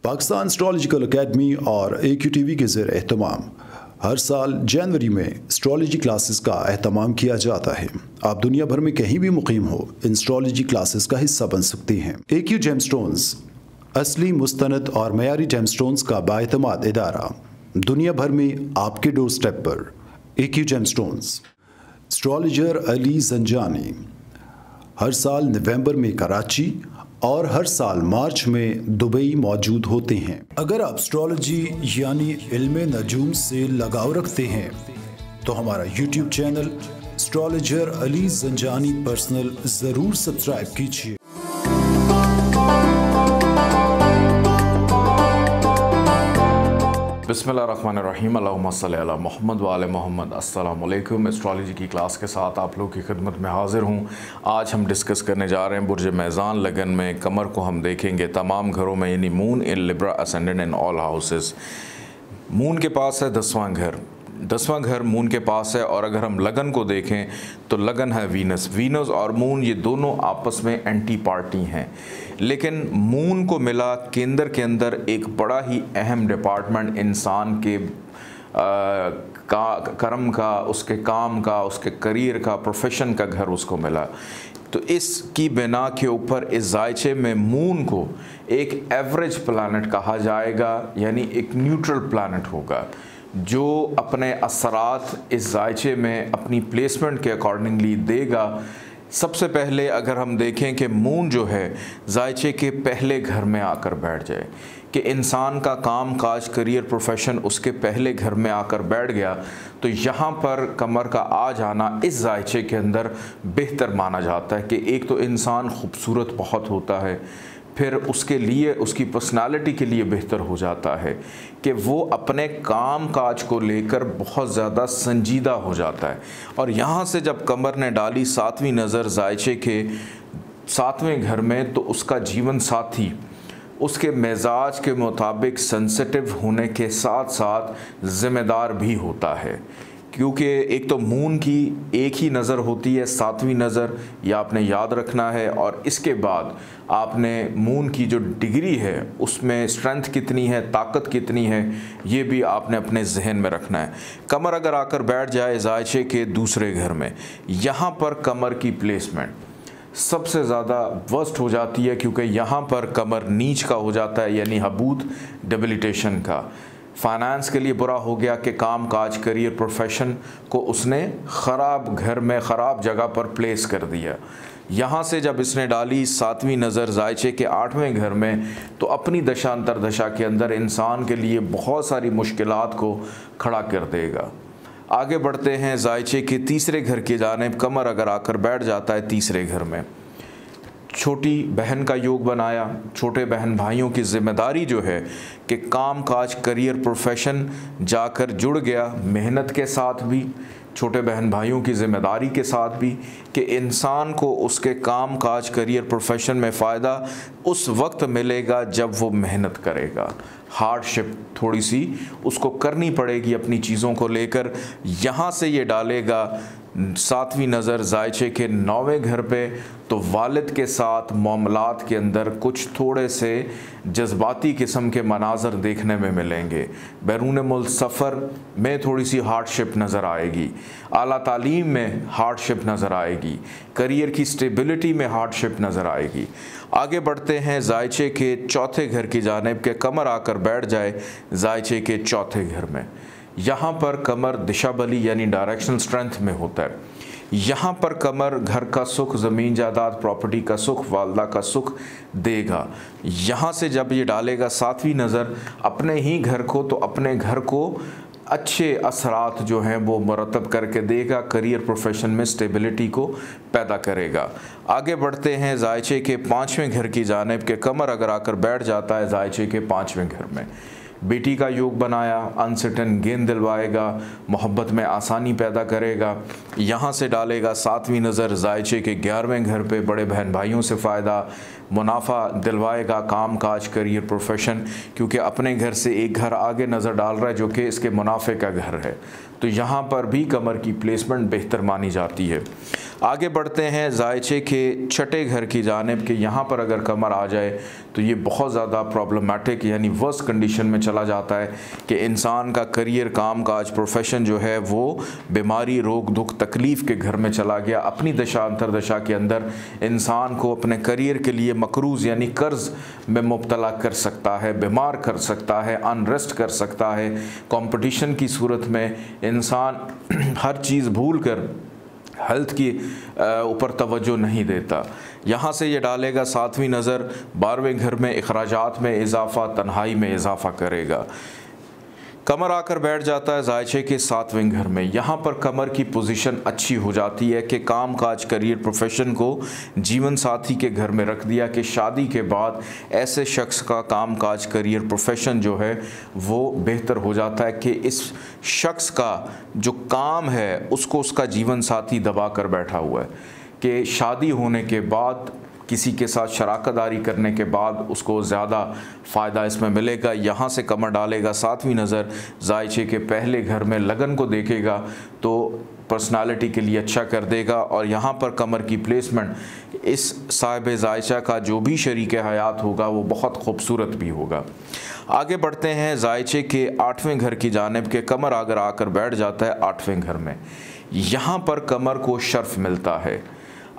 Pakistan astrological academy और AQTV के ज़ेर एहतमाम हर साल जनवरी में एस्ट्रोलॉजी क्लासेस का एहतमाम किया जाता है। आप दुनिया भर में कहीं भी मुकीम हो, इन एस्ट्रोलॉजी क्लासेस का हिस्सा बन सकते हैं। AQ जेमस्टोन्स असली, मुस्तनद और मयारी जेमस्टोन्स का बाएतमाद इदारा दुनिया भर में आपके डोर स्टेप पर। AQ gemstones. Astrologer Ali Zanjani हर साल नवंबर में कराची और हर साल मार्च में दुबई मौजूद होते हैं। अगर आप एस्ट्रोलॉजी यानी इल्मे नजूम से लगाव रखते हैं तो हमारा YouTube channel astrologer Ali Zanjani personal ज़रूर सब्सक्राइब कीजिए। बिस्मिल्लाहिर्रहमानिर्रहीम, अल्लाहुम्मा सल्ली अला मुहम्मद व आले मुहम्मद। अस्सलामु अलैकुम। एस्ट्रोलॉजी की क्लास के साथ आप लोग की खिदमत में हाज़िर हूँ। आज हम डिस्कस करने जा रहे हैं बुर्ज मेज़ान लगन में कमर को हम देखेंगे तमाम घरों में, यानी moon in Libra ascendant in all houses. Moon के पास है 10वां घर, 10वां घर मून के पास है। और अगर हम लगन को देखें तो लगन है वीनस और मून, ये दोनों आपस में एंटी पार्टी हैं। लेकिन मून को मिला केंद्र के अंदर एक बड़ा ही अहम डिपार्टमेंट इंसान के कर्म का, उसके काम का, उसके करियर का, प्रोफेशन का घर उसको मिला। तो इसकी बिना के ऊपर इस जायचे में मून को एक एवरेज प्लानट कहा जाएगा, यानी एक न्यूट्रल प्लानट होगा जो अपने असरात इस जायचे में अपनी प्लेसमेंट के अकॉर्डिंगली देगा। सबसे पहले अगर हम देखें कि मून जो है जायचे के पहले घर में आकर बैठ जाए, कि इंसान का काम काज, करियर, प्रोफेशन उसके पहले घर में आकर बैठ गया, तो यहाँ पर कमर का आ जाना इस जायचे के अंदर बेहतर माना जाता है। कि एक तो इंसान खूबसूरत बहुत होता है, फिर उसके लिए, उसकी पर्सनालिटी के लिए बेहतर हो जाता है कि वो अपने काम काज को लेकर बहुत ज़्यादा संजीदा हो जाता है। और यहाँ से जब कमर ने डाली 7वीं नज़र जायचे के 7वें घर में, तो उसका जीवन साथी उसके मिजाज के मुताबिक सेंसिटिव होने के साथ साथ ज़िम्मेदार भी होता है। क्योंकि एक तो मून की एक ही नज़र होती है, 7वीं नज़र, यह आपने याद रखना है। और इसके बाद आपने मून की जो डिग्री है उसमें स्ट्रेंथ कितनी है, ताकत कितनी है, ये भी आपने अपने जहन में रखना है। कमर अगर आकर बैठ जाए जायचे के दूसरे घर में, यहाँ पर कमर की प्लेसमेंट सबसे ज़्यादा वर्स्ट हो जाती है, क्योंकि यहाँ पर कमर नीच का हो जाता है, यानी हबूत, डेबिलिटेशन का। फाइनेंस के लिए बुरा हो गया कि काम काज, करियर, प्रोफेशन को उसने ख़राब घर में, ख़राब जगह पर प्लेस कर दिया। यहाँ से जब इसने डाली 7वीं नज़र जायचे के 8वें घर में, तो अपनी दशा अंतरदशा के अंदर इंसान के लिए बहुत सारी मुश्किलात को खड़ा कर देगा। आगे बढ़ते हैं जायचे के तीसरे घर की जानिब। कमर अगर आकर बैठ जाता है तीसरे घर में, छोटी बहन का योग बनाया। छोटे बहन भाइयों की ज़िम्मेदारी जो है कि काम काज, करियर, प्रोफेशन जाकर जुड़ गया, मेहनत के साथ भी, छोटे बहन भाइयों की ज़िम्मेदारी के साथ भी, कि इंसान को उसके काम काज, करियर, प्रोफेशन में फ़ायदा उस वक्त मिलेगा जब वो मेहनत करेगा। हार्डशिप थोड़ी सी उसको करनी पड़ेगी अपनी चीज़ों को लेकर। यहाँ से ये डालेगा 7वीं नज़र जायचे के 9वें घर पे, तो वालिद के साथ मामलात के अंदर कुछ थोड़े से जज्बाती किस्म के मनाजर देखने में मिलेंगे। बैरून मुल्क सफ़र में थोड़ी सी हार्डशिप नज़र आएगी, आला तालीम में हार्डशिप नज़र आएगी, करियर की स्टेबिलिटी में हार्डशिप नज़र आएगी। आगे बढ़ते हैं जायचे के चौथे घर की जानिब के कमर आकर बैठ जाए जायचे के चौथे घर में। यहाँ पर कमर दिशा बली यानी डायरेक्शनल स्ट्रेंथ में होता है। यहाँ पर कमर घर का सुख, ज़मीन जायदाद, प्रॉपर्टी का सुख, वालदा का सुख देगा। यहाँ से जब ये डालेगा 7वीं नज़र अपने ही घर को, तो अपने घर को अच्छे असरात जो हैं वो मुरतब करके देगा, करियर, प्रोफेशन में स्टेबिलिटी को पैदा करेगा। आगे बढ़ते हैं जायचे के 5वें घर की जानिब के कमर अगर आकर बैठ जाता है जायचे के 5वें घर में, बेटी का योग बनाया, अनसर्टन गेंद दिलवाएगा, मोहब्बत में आसानी पैदा करेगा। यहाँ से डालेगा 7वीं नज़र जायचे के 11वें घर पे, बड़े बहन भाइयों से फ़ायदा, मुनाफा दिलवाएगा, काम काज, करियर, प्रोफेशन, क्योंकि अपने घर से एक घर आगे नज़र डाल रहा है जो कि इसके मुनाफे का घर है। तो यहाँ पर भी कमर की प्लेसमेंट बेहतर मानी जाती है। आगे बढ़ते हैं जायचे के छठे घर की जानिब कि यहाँ पर अगर कमर आ जाए तो ये बहुत ज़्यादा प्रॉब्लमेटिक यानी वर्स्ट कंडीशन में चला जाता है कि इंसान का करियर, काम काज, प्रोफेशन जो है वो बीमारी, रोग, दुख, तकलीफ़ के घर में चला गया। अपनी दशा अंतरदशा के अंदर इंसान को अपने करियर के लिए मकरूज़ यानी कर्ज़ में मुब्तला कर सकता है, बीमार कर सकता है, अनरेस्ट कर सकता है। कंपटीशन की सूरत में इंसान हर चीज़ भूल कर हेल्थ की ऊपर तवज्जो नहीं देता। यहाँ से ये डालेगा 7वीं नज़र 12वें घर में, अखराजात में इजाफ़ा, तन्हाई में इजाफ़ा करेगा। कमर आकर बैठ जाता है जायचे के 7वें घर में। यहाँ पर कमर की पोजीशन अच्छी हो जाती है कि काम काज, करियर, प्रोफेशन को जीवन साथी के घर में रख दिया कि शादी के बाद ऐसे शख्स का काम काज, करियर, प्रोफेशन जो है वो बेहतर हो जाता है कि इस शख्स का जो काम है उसको उसका जीवन साथी दबा कर बैठा हुआ है कि शादी होने के बाद किसी के साथ शराकतदारी करने के बाद उसको ज़्यादा फ़ायदा इसमें मिलेगा। यहाँ से कमर डालेगा 7वीं नज़र जायचे के पहले घर में, लगन को देखेगा तो पर्सनालिटी के लिए अच्छा कर देगा। और यहाँ पर कमर की प्लेसमेंट इस साहिब जायचा का जो भी शरीक हयात होगा वो बहुत खूबसूरत भी होगा। आगे बढ़ते हैं जायचे के 8वें घर की जानिब के कमर अगर आकर बैठ जाता है 8वें घर में, यहाँ पर कमर को शर्फ मिलता है।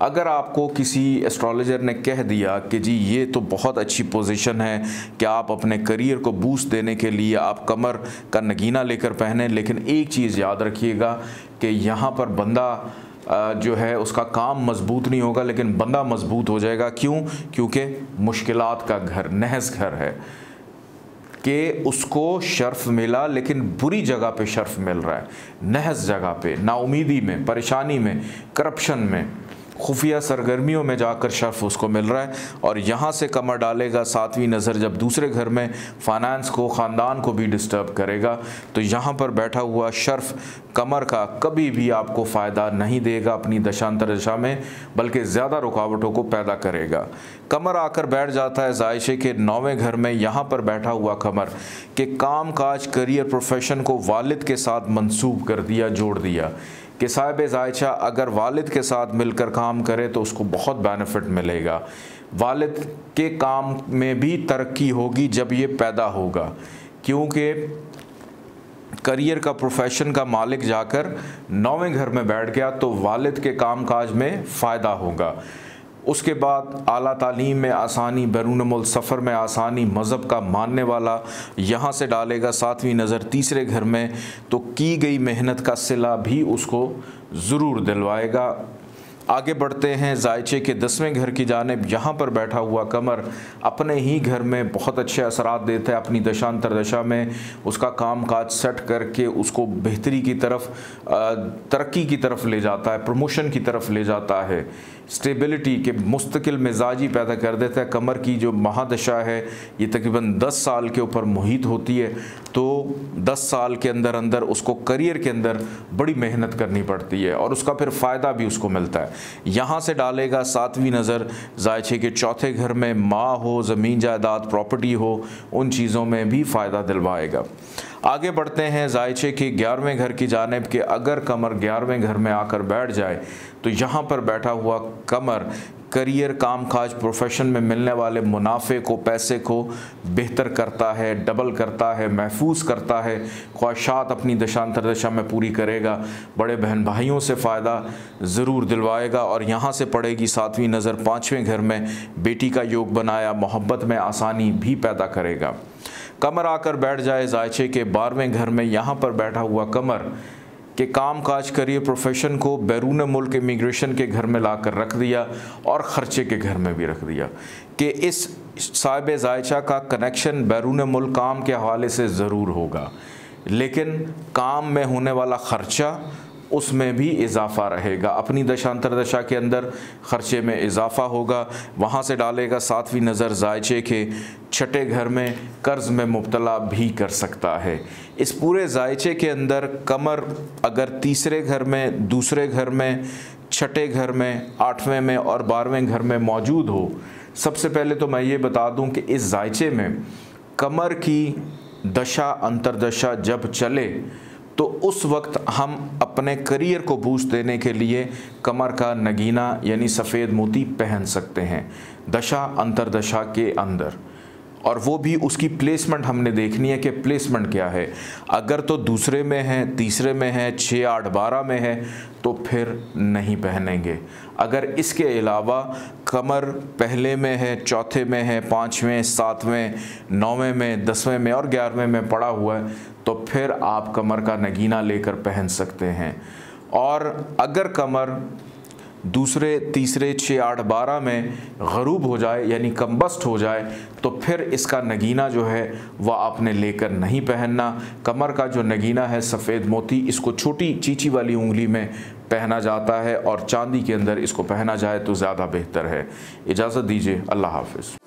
अगर आपको किसी एस्ट्रोलॉजर ने कह दिया कि जी ये तो बहुत अच्छी पोजीशन है कि आप अपने करियर को बूस्ट देने के लिए आप कमर का नगीना लेकर पहने, लेकिन एक चीज़ याद रखिएगा कि यहाँ पर बंदा जो है उसका काम मजबूत नहीं होगा लेकिन बंदा मजबूत हो जाएगा। क्यों? क्योंकि मुश्किलात का घर, नहस घर है कि उसको शर्फ मिला लेकिन बुरी जगह पे शर्फ मिल रहा है, नहस जगह पे, नाउमीदी में, परेशानी में, करप्शन में, खुफिया सरगर्मियों में जाकर शर्फ उसको मिल रहा है। और यहाँ से कमर डालेगा 7वीं नज़र जब दूसरे घर में फाइनेंस को, ख़ानदान को भी डिस्टर्ब करेगा, तो यहाँ पर बैठा हुआ शर्फ कमर का कभी भी आपको फ़ायदा नहीं देगा अपनी दशांतर दशा में, बल्कि ज़्यादा रुकावटों को पैदा करेगा। कमर आकर बैठ जाता है जायशे के 9वें घर में। यहाँ पर बैठा हुआ कमर के काम काज, करियर, प्रोफेशन को वालिद के साथ मंसूब कर दिया, जोड़ दिया कि साहिब जायचा अगर वालिद के साथ मिलकर काम करे तो उसको बहुत बेनिफिट मिलेगा। वालिद के काम में भी तरक्की होगी जब ये पैदा होगा, क्योंकि करियर का, प्रोफेशन का मालिक जाकर 9वें घर में बैठ गया तो वालिद के काम काज में फ़ायदा होगा। उसके बाद आला तालीम में आसानी, बैरून मुल्क सफ़र में आसानी, मज़हब का मानने वाला यहाँ से डालेगा 7वीं नज़र तीसरे घर में, तो की गई मेहनत का सिला भी उसको ज़रूर दिलवाएगा। आगे बढ़ते हैं जायचे के 10वें घर की जानिब। यहाँ पर बैठा हुआ कमर अपने ही घर में बहुत अच्छे असरात देता है, अपनी दशांतर दशा में उसका काम काज सेट करके उसको बेहतरी की तरफ, तरक्की की तरफ ले जाता है, प्रमोशन की तरफ ले जाता है, स्टेबिलिटी के मुस्तकिल मिजाजी पैदा कर देता है। कमर की जो महादशा है ये तकरीबन 10 साल के ऊपर मुहित होती है, तो 10 साल के अंदर अंदर उसको करियर के अंदर बड़ी मेहनत करनी पड़ती है और उसका फिर फ़ायदा भी उसको मिलता है। यहाँ से डालेगा 7वीं नज़र जायचे के 4थे घर में, माँ हो, ज़मीन जायदाद, प्रॉपर्टी हो, उन चीज़ों में भी फ़ायदा दिलवाएगा। आगे बढ़ते हैं जायचे के 11वें घर की जानिब के अगर कमर 11वें घर में आकर बैठ जाए तो यहाँ पर बैठा हुआ कमर करियर, काम काज, प्रोफेशन में मिलने वाले मुनाफे को, पैसे को बेहतर करता है, डबल करता है, महफूज करता है, ख्वाहिशात अपनी दशांतर दशा में पूरी करेगा, बड़े बहन भाइयों से फ़ायदा ज़रूर दिलवाएगा। और यहाँ से पड़ेगी 7वीं नज़र 5वें घर में, बेटी का योग बनाया, मोहब्बत में आसानी भी पैदा करेगा। कमर आकर बैठ जाए जायचे के 12वें घर में। यहाँ पर बैठा हुआ कमर के काम काज, करियर, प्रोफेशन को बैरून मुल्क इमिग्रेशन के घर में लाकर रख दिया और ख़र्चे के घर में भी रख दिया कि इस साहिब जायचा का कनेक्शन बैरून मुल्क काम के हवाले से ज़रूर होगा, लेकिन काम में होने वाला ख़र्चा उसमें भी इजाफ़ा रहेगा, अपनी दशांतर दशा के अंदर ख़र्चे में इजाफ़ा होगा। वहाँ से डालेगा 7वीं नज़र जायचे के 6ठे घर में, कर्ज़ में मुब्तला भी कर सकता है। इस पूरे जायचे के अंदर कमर अगर तीसरे घर में, दूसरे घर में, 6ठे घर में, 8वें में और 12वें घर में मौजूद हो, सबसे पहले तो मैं ये बता दूं कि इस जायचे में कमर की दशा अंतरदशा जब चले तो उस वक्त हम अपने करियर को बूस्ट देने के लिए कमर का नगीना यानी सफ़ेद मोती पहन सकते हैं दशा अंतरदशा के अंदर। और वो भी उसकी प्लेसमेंट हमने देखनी है कि प्लेसमेंट क्या है। अगर तो दूसरे में है, तीसरे में है, 6, 8, 12 में है तो फिर नहीं पहनेंगे। अगर इसके अलावा कमर पहले में है, चौथे में है, 5वें, 7वें, 9वें में, 10वें में और 11वें में पड़ा हुआ है तो फिर आप कमर का नगीना लेकर पहन सकते हैं। और अगर कमर दूसरे, तीसरे, 6, 8, 12 में गरूब हो जाए यानी कम्बस्ट हो जाए तो फिर इसका नगीना जो है वह आपने लेकर नहीं पहनना। कमर का जो नगीना है सफ़ेद मोती, इसको छोटी चीची वाली उंगली में पहना जाता है और चांदी के अंदर इसको पहना जाए तो ज़्यादा बेहतर है। इजाज़त दीजिए, अल्लाह हाफ़िज़।